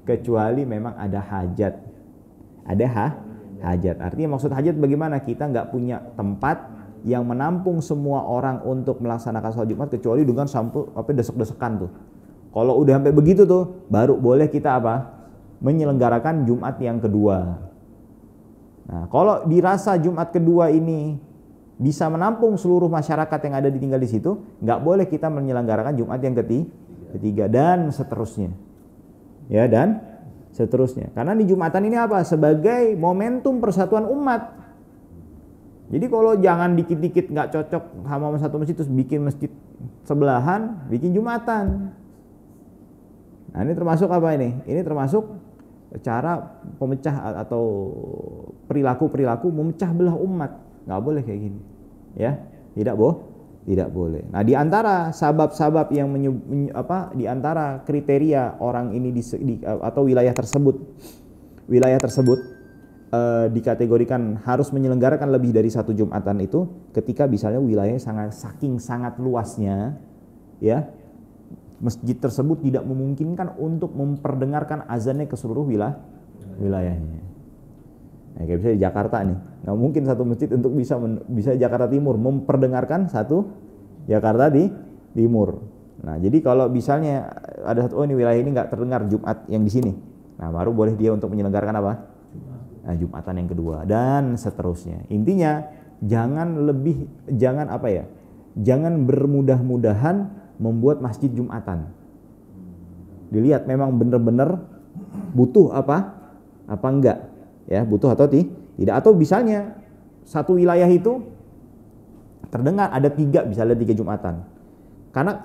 Kecuali memang ada hajat. Ada hajat. Artinya maksud hajat bagaimana? Kita nggak punya tempat yang menampung semua orang untuk melaksanakan sholat Jumat kecuali dengan desek-desekan tuh. Kalau udah sampai begitu tuh, baru boleh kita menyelenggarakan Jumat yang kedua. Nah, kalau dirasa Jumat kedua ini bisa menampung seluruh masyarakat yang ada tinggal di situ, nggak boleh kita menyelenggarakan Jumat yang ketiga dan seterusnya. Ya, dan seterusnya. Karena di Jumatan ini apa? Sebagai momentum persatuan umat. Jadi kalau jangan dikit-dikit nggak cocok sama satu masjid terus bikin masjid sebelahan, bikin Jumatan. Nah ini termasuk apa ini? Ini termasuk cara pemecah atau perilaku-perilaku memecah belah umat. Nggak boleh kayak gini, ya, tidak boleh. Nah di antara sabab-sabab yang di antara kriteria orang ini atau wilayah tersebut dikategorikan harus menyelenggarakan lebih dari satu Jumatan itu ketika misalnya wilayahnya sangat luasnya, ya, masjid tersebut tidak memungkinkan untuk memperdengarkan azannya ke seluruh wilayahnya. Nah, kayak bisa di Jakarta nih, nggak mungkin satu masjid untuk bisa Jakarta Timur memperdengarkan satu Jakarta di Timur. Nah, jadi kalau misalnya ada satu ini wilayah ini nggak terdengar Jumat yang di sini, nah baru boleh dia untuk menyelenggarakan apa? Nah, Jumatan yang kedua dan seterusnya. Intinya jangan bermudah-mudahan membuat masjid Jumatan. Dilihat memang benar-benar butuh apa enggak, ya, butuh atau tidak, atau misalnya satu wilayah itu terdengar ada misalnya tiga Jumatan. Karena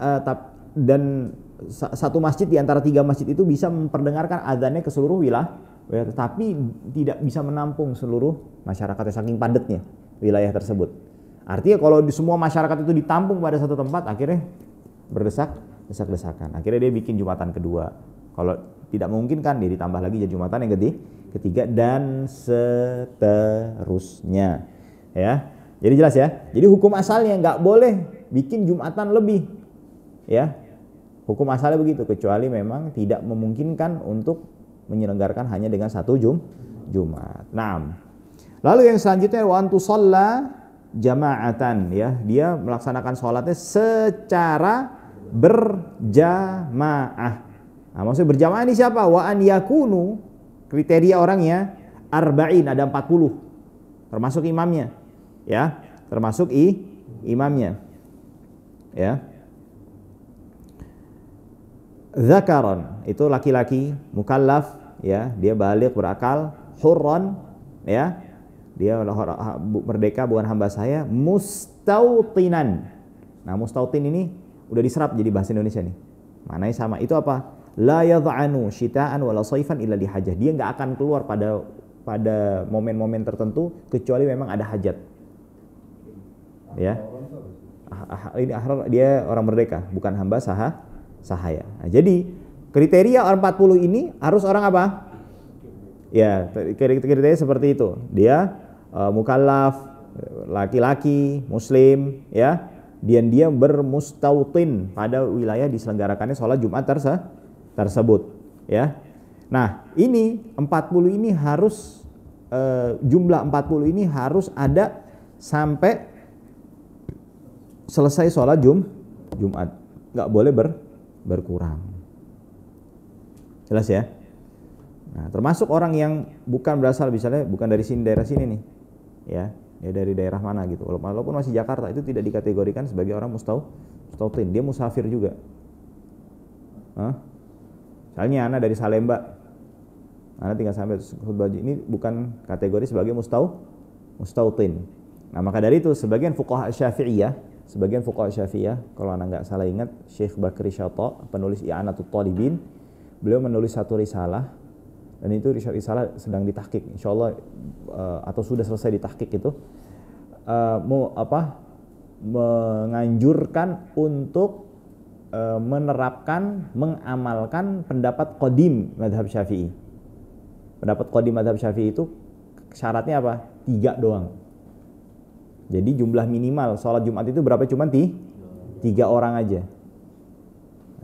dan satu masjid di antara tiga masjid itu bisa memperdengarkan azannya ke seluruh wilayah, tapi tidak bisa menampung seluruh masyarakatnya saking padatnya wilayah tersebut. Artinya kalau di semua masyarakat itu ditampung pada satu tempat, akhirnya desak-desakan. Akhirnya dia bikin Jumatan kedua. Kalau tidak mungkin kan dia ditambah lagi jadi Jumatan yang ketiga dan seterusnya. Ya. Jadi jelas ya. Jadi hukum asalnya nggak boleh bikin Jumatan lebih. Ya. Hukum asalnya begitu, kecuali memang tidak memungkinkan untuk menyelenggarakan hanya dengan satu Jumat. Nah, lalu yang selanjutnya wa antusalla jama'atan, ya, dia melaksanakan sholatnya secara berjamaah. Nah, maksudnya berjamaah ini siapa? Wa an yakunu, kriteria orangnya arba'in, ada 40, termasuk imamnya, ya, termasuk imamnya, ya. Zakaron, itu laki-laki, mukallaf, ya, dia baligh berakal, hurran, ya, dia merdeka bukan hamba saya, mustautinan. Nah, mustautin ini udah diserap jadi bahasa Indonesia nih. Maknanya sama. Itu apa? La yadh'anu syita'an wala saifan illa li hajah. Dia enggak akan keluar pada momen-momen tertentu kecuali memang ada hajat. Ya. Dia orang merdeka, bukan hamba sahaya. Nah, jadi kriteria orang 40 ini harus orang apa? Ya, kriteria seperti itu. Dia mukallaf, laki-laki, muslim, ya. Dan dia bermustautin pada wilayah diselenggarakannya sholat Jumat tersebut, ya. Nah, ini 40 ini harus jumlah 40 ini harus ada sampai selesai sholat Jumat. Nggak boleh berkurang. Jelas ya? Nah, termasuk orang yang bukan berasal, misalnya bukan dari daerah sini nih, ya dari daerah mana gitu. Walaupun masih Jakarta, itu tidak dikategorikan sebagai orang mustautin. Dia musafir juga. Misalnya anak dari Salemba, anak tinggal sampai khutbah, ini bukan kategori sebagai mustautin. Nah, maka dari itu sebagian fuqaha Syafi'iyah, kalau anak nggak salah ingat, Syekh Bakri Syata, penulis I'anatut Talibin, beliau menulis satu risalah, dan itu risalah sedang ditahqiq, insyaallah atau sudah selesai ditahqiq itu, menganjurkan untuk mengamalkan pendapat qadim mazhab Syafi'i. Pendapat qadim mazhab Syafi'i itu syaratnya apa? 3 doang. Jadi jumlah minimal sholat Jumat itu berapa? Cuma 3 orang aja.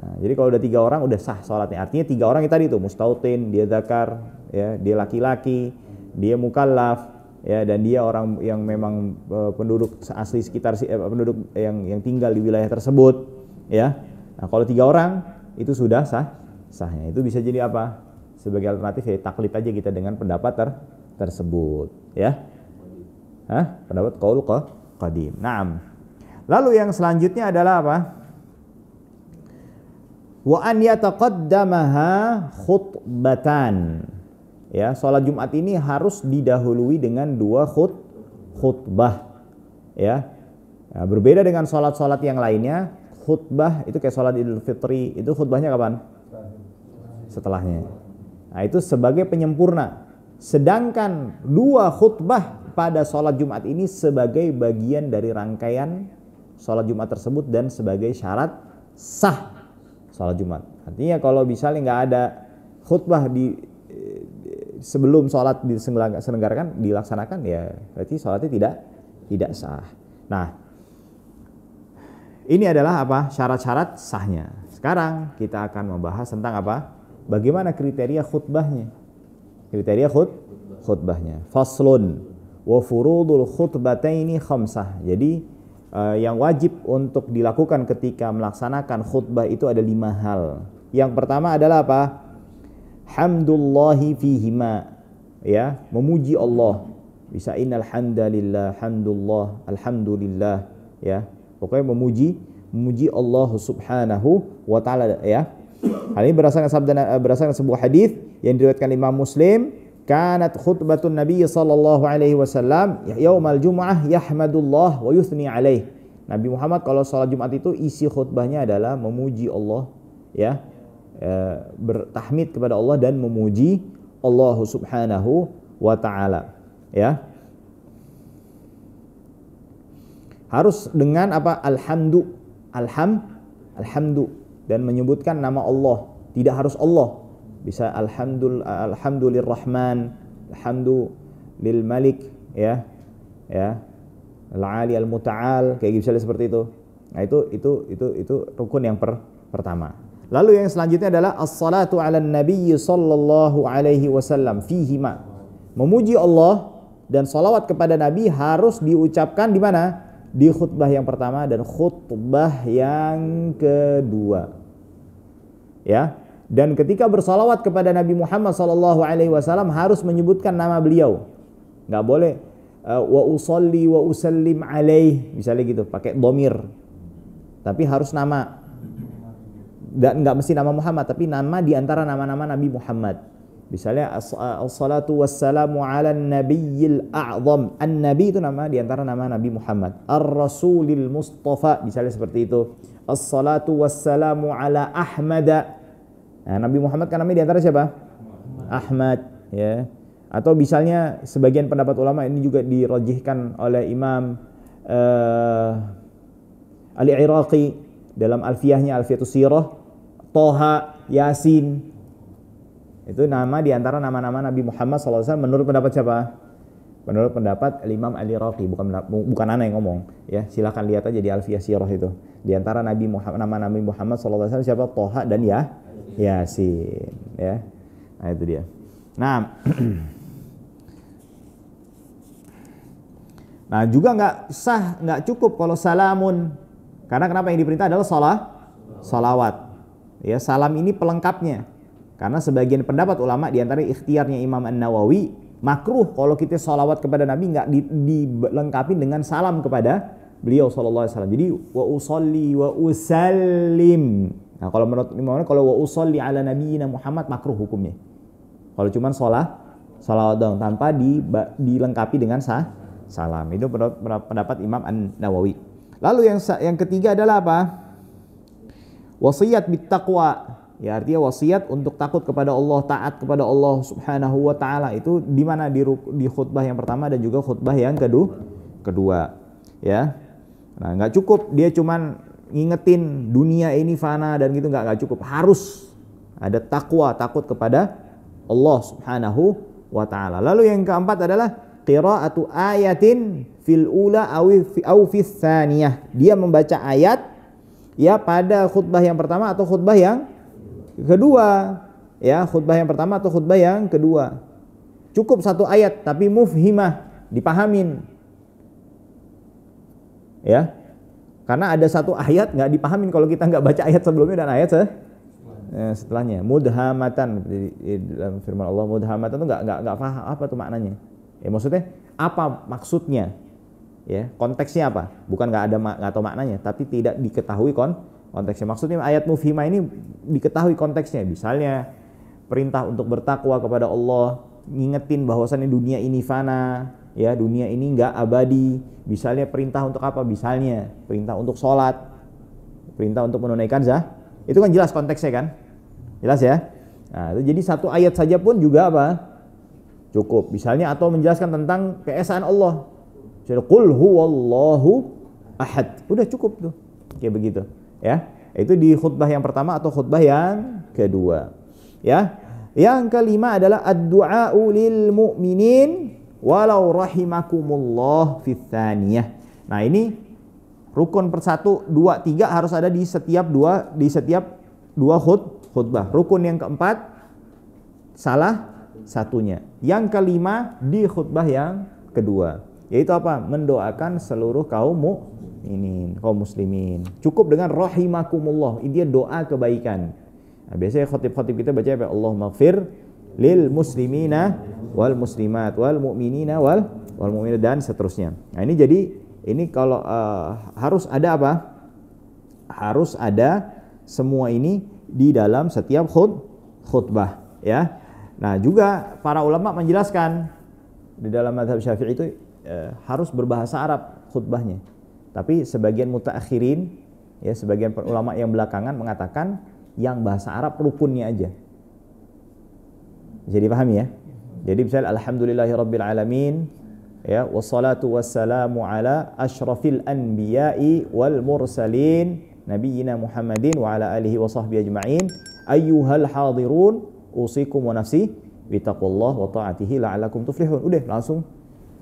Nah, jadi kalau udah 3 orang udah sah sholatnya. Artinya 3 orang itu tadi itu mustautin, dia zakar, ya, dia laki-laki, dia mukallaf, ya, dan dia orang yang memang penduduk asli sekitar penduduk yang tinggal di wilayah tersebut, ya. Nah, kalau 3 orang itu sudah sahnya. Itu bisa jadi apa? Sebagai alternatif ya taklid aja kita dengan pendapat tersebut, ya. Pendapat qaul qadim. Naam. Lalu yang selanjutnya adalah apa? Wa an yataqaddamaha khutbatan. Ya, salat Jumat ini harus didahului dengan 2 khutbah. Ya. Nah, berbeda dengan salat-salat yang lainnya, khutbah itu kayak salat Idul Fitri, itu khutbahnya kapan? Setelahnya. Nah, itu sebagai penyempurna. Sedangkan 2 khutbah pada salat Jumat ini sebagai bagian dari rangkaian salat Jumat tersebut dan sebagai syarat sah salat Jumat. Artinya kalau misalnya nggak ada khutbah sebelum salat diselenggarakan dilaksanakan, ya berarti salatnya tidak sah. Nah, ini adalah apa? Syarat-syarat sahnya. Sekarang kita akan membahas tentang apa? Bagaimana kriteria khutbahnya? Kriteria khutbahnya. Faslun wa furudul khutbataini khamsah. Jadi yang wajib untuk dilakukan ketika melaksanakan khutbah itu ada 5 hal. Yang pertama adalah apa? Hamdullahi fihima, ya, memuji Allah. Bisa innal hamdalillah, hamdulillah, alhamdulillah, ya. Pokoknya memuji Allah Subhanahu wa taala, ya. Hal ini berdasarkan sebuah hadis yang diriwayatkan Imam Muslim, kanat khutbatun Nabi sallallahu alaihi wasallam yaumal jumu'ah yahmadullah wa yuthni alaih. Nabi Muhammad kalau salat Jumat itu isi khutbahnya adalah memuji Allah, ya. Bertahmid kepada Allah dan memuji Allah Subhanahu wa taala, ya. Harus dengan apa? Alhamdu dan menyebutkan nama Allah, tidak harus Allah. Bisa alhamdulillahirrahman, alhamdulil malik, ya. Al-ali al-muta'al, kayak gitu seperti itu. Nah, itu rukun yang pertama. Lalu yang selanjutnya adalah as-salatu 'alan nabiy sallallahu alaihi wasallam fihima. Memuji Allah dan salawat kepada Nabi harus diucapkan di mana? Di khutbah yang pertama dan khutbah yang kedua. Ya. Dan ketika bersalawat kepada Nabi Muhammad sallallahu alaihi wasallam harus menyebutkan nama beliau. Enggak boleh wa usolli wa usallim alaih, misalnya gitu, pakai dhamir. Tapi harus nama. Dan enggak mesti nama Muhammad, tapi nama di antara nama-nama Nabi Muhammad. Misalnya as-salatu wassalamu 'alan nabiyil a'zam. An-nabi itu nama di antara nama Nabi Muhammad. Ar-rasulil mustafa, misalnya seperti itu. As-salatu wassalamu 'ala Ahmad. Nah, Nabi Muhammad kan namanya di antara siapa? Ahmad, ya. Atau misalnya sebagian pendapat ulama ini juga dirajihkan oleh Imam Al-Iraqi dalam alfiyahnya, Alfiyatus Sirah, Toha, Yasin. Itu nama di antara nama-nama Nabi Muhammad SAW menurut pendapat siapa? Menurut pendapat Imam Al-Iraqi, bukan ana yang ngomong, ya. Silakan lihat aja di Alfiyah Sirah itu. Di antara nama Nabi Muhammad SAW siapa? Toha dan Yasin, ya. Nah, itu dia. Nah, nah juga nggak cukup kalau salamun. Karena kenapa yang diperintah adalah salawat. Ya, salam ini pelengkapnya. Karena sebagian pendapat ulama di antara ikhtiarnya Imam An-Nawawi, makruh kalau kita salawat kepada Nabi nggak dilengkapi dengan salam kepada beliau sallallahu alaihi wasallam. Jadi wa usolli wa usallim. Nah, kalau menurut Imam, kalau wa usolli ala nabiyina Muhammad makruh hukumnya. Kalau cuma salawat dong tanpa dilengkapi dengan salam. Itu pendapat Imam An-Nawawi. Lalu yang ketiga adalah apa? Wasiyat bittaqwa. Ya, artinya wasiat untuk takut kepada Allah, taat kepada Allah Subhanahu wa taala. Itu di mana? Di khutbah yang pertama dan juga khutbah yang kedua. Ya. Nah, enggak cukup dia cuman ngingetin dunia ini fana dan gitu, enggak cukup. Harus ada takwa, takut kepada Allah Subhanahu wa taala. Lalu yang keempat adalah qiraatu ayatin fil ula aw fis tsaniyah. Dia membaca ayat ya pada khutbah yang pertama atau khutbah yang kedua, ya, khutbah yang pertama atau khutbah yang kedua. Cukup satu ayat tapi mufhimah, dipahamin. Ya. Karena ada satu ayat nggak dipahamin kalau kita nggak baca ayat sebelumnya dan ayat setelahnya. Mudhamatan, di dalam firman Allah mudhamatan itu nggak paham apa tuh maknanya. Ya, maksudnya apa maksudnya? Ya, konteksnya apa? Bukan nggak tahu maknanya, tapi tidak diketahui konteksnya. Maksudnya ayat mufhimah ini diketahui konteksnya. Misalnya perintah untuk bertakwa kepada Allah, ngingetin bahwasannya dunia ini fana, ya dunia ini enggak abadi. Misalnya perintah untuk apa? Misalnya perintah untuk sholat, perintah untuk menunaikan zakat. Itu kan jelas konteksnya kan? Jelas ya? Nah, itu jadi satu ayat saja pun juga apa? Cukup. Misalnya atau menjelaskan tentang keesaan Allah. Jadi qul huwallahu ahad. Udah cukup tuh. Kayak begitu, ya. Itu di khutbah yang pertama atau khutbah yang kedua. Ya. Yang kelima adalah ad-du'a'u lil mu'minin walau rahimakumullah fit tsaniyah. Nah, ini rukun per 1, 2, 3 harus ada di setiap dua khutbah. Rukun yang keempat salah satunya. Yang kelima di khutbah yang kedua, yaitu apa? Mendoakan seluruh kaum mukminin, kaum muslimin. Cukup dengan rahimakumullah, ini dia doa kebaikan. Nah, biasanya khotib-khotib kita baca apa? Allahumma ighfir lil muslimina wal muslimat wal mu'minina wal mu'minat dan seterusnya. Nah, ini jadi ini kalau harus ada apa? Harus ada semua ini di dalam setiap khutbah, ya. Nah, juga para ulama menjelaskan di dalam mazhab Syafi'i itu harus berbahasa Arab khutbahnya. Tapi sebagian mutaakhirin, ya sebagian ulama yang belakangan mengatakan yang bahasa Arab rukunnya aja. Jadi pahami ya? Jadi misalnya alhamdulillahirabbil alamin, ya wassalatu wassalamu ala asyrafil anbiya'i wal mursalin nabiyina Muhammadin wa ala alihi wa sahbihi ajma'in ayyuhal hadirun usikum wa nafsi bittaqullah wa ta'atihi la'allakum tuflihun. Udah langsung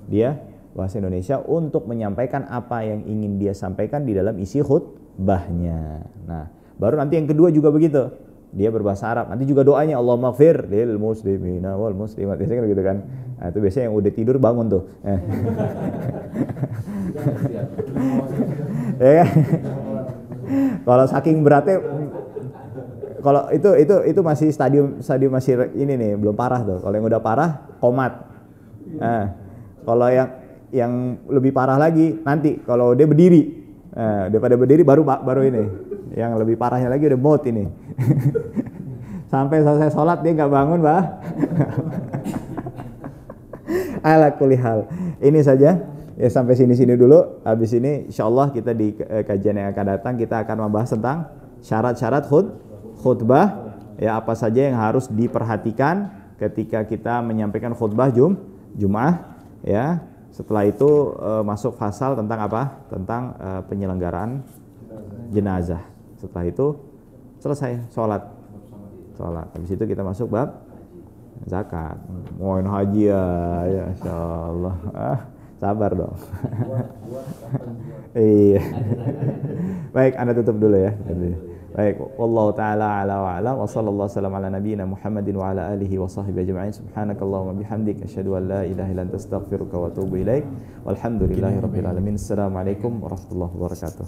dia bahasa Indonesia untuk menyampaikan apa yang ingin dia sampaikan di dalam isi khutbahnya. Nah, baru nanti yang kedua juga begitu. Dia berbahasa Arab. Nanti juga doanya Allahumma ighfir lil muslimina wal muslimat. Biasanya kan gitu kan. Nah, itu biasanya yang udah tidur bangun tuh. Ya. Kalau saking beratnya, kalau itu masih stadium masih ini nih, belum parah tuh. Kalau yang udah parah komat. Nah, kalau yang lebih parah lagi nanti kalau dia berdiri. Nah, daripada berdiri baru ini. Yang lebih parahnya lagi udah maut ini. Sampai selesai sholat dia nggak bangun, Bah. Ala kulli hal. Ini saja. Ya sampai sini dulu. Habis ini insyaallah kita di kajian yang akan datang kita akan membahas tentang syarat-syarat khutbah, ya apa saja yang harus diperhatikan ketika kita menyampaikan khutbah Jumat, ya. Setelah itu masuk fasal tentang apa? Tentang penyelenggaraan jenazah. Setelah itu selesai sholat. Habis itu kita masuk bab zakat. Mau haji ya insyaallah. Sabar dong. Iya. Baik, Anda tutup dulu ya. Baik, wallahu taala ala wa ala wa sallallahu wasallam ala nabiyyina Muhammadin wa ala alihi wa sahbihi ajma'in. Subhanakallahumma bihamdik asyhadu an la ilaha illa anta astaghfiruka wa atubu ilaik. Walhamdulillahirabbil alamin. Assalamualaikum warahmatullahi wabarakatuh.